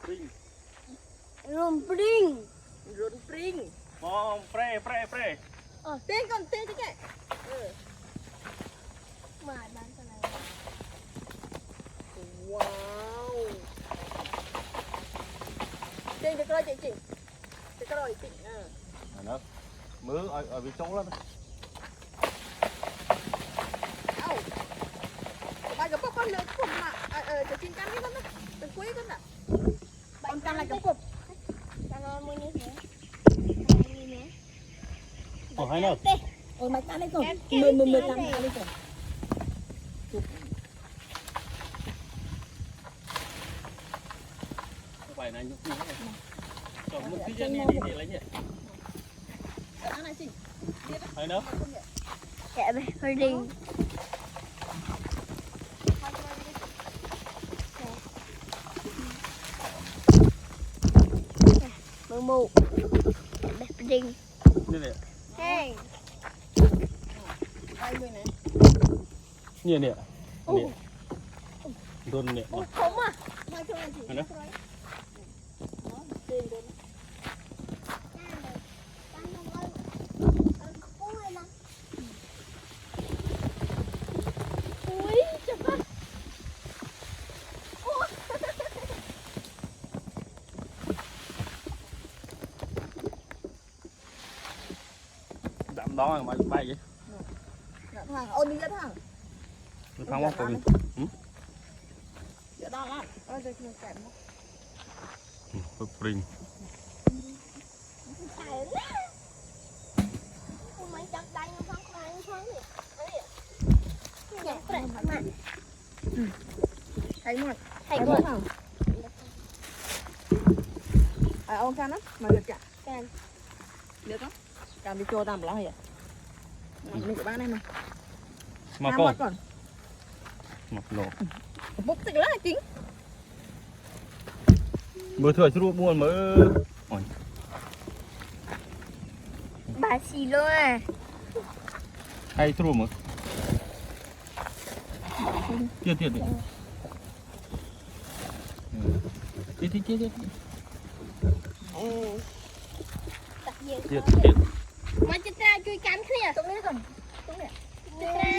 รุนปริง รุนปริง มองเปร่ เต้นก่อนเต้นที่แกหมาบ้านอะไร ว้าวเต้นจะกระโดดจริงจะกระโดดจริงđó mưa ở vị chỗ lắm เอ้าไปกับพ่อเลยผมอ่ะจะกินกันนี่แล้วนะเป็นกุ้ยกันอ่ะตอนกันอะไรกับผม จะนอนมือนี้เหรอ ồ hay đâu โอ้ยมากันได้ก่อนมือกันได้ก่อน phải này nhục nhục này còn một cái đi lấy nhỉ อันไหนจริง hay đâu แกะไปพอดีมือมูแบบดิง như này แห้ง ไปมือไหน như này đồn này ผมอ่ะ มาช่วยกันสิ hay đâu เต้นกัน อุ้ยจะปะ đậm đó mà bay vậy ทางเอานี่จะทาง thằng bóc của mình เดี๋ยวได้ละจะกินแกง spring ใส่แล้วทำไมจับได้ทั้งครั้งทั้งนี่อย่างแปลกมาก ไข่หมด ไข่ก่อน เอากันนะมาเดี๋ยวจะ กัน เดี๋ยวต้องการไปโจดำแล้วเหรอนี่กับบ้านได้ไหม mà หม con ดก่อน một lỗ ปุ๊บติดแล้วจริง bữa thừa chú buồn mới ôi บาซิโลอ่ะ hay chú mới tiệt tiệt tiệt tiệt tiệt ตักเย็น tiệt tiệt มันจะตราช่วยกันเคลียร์ ตรงนี้ก่อน จะตรา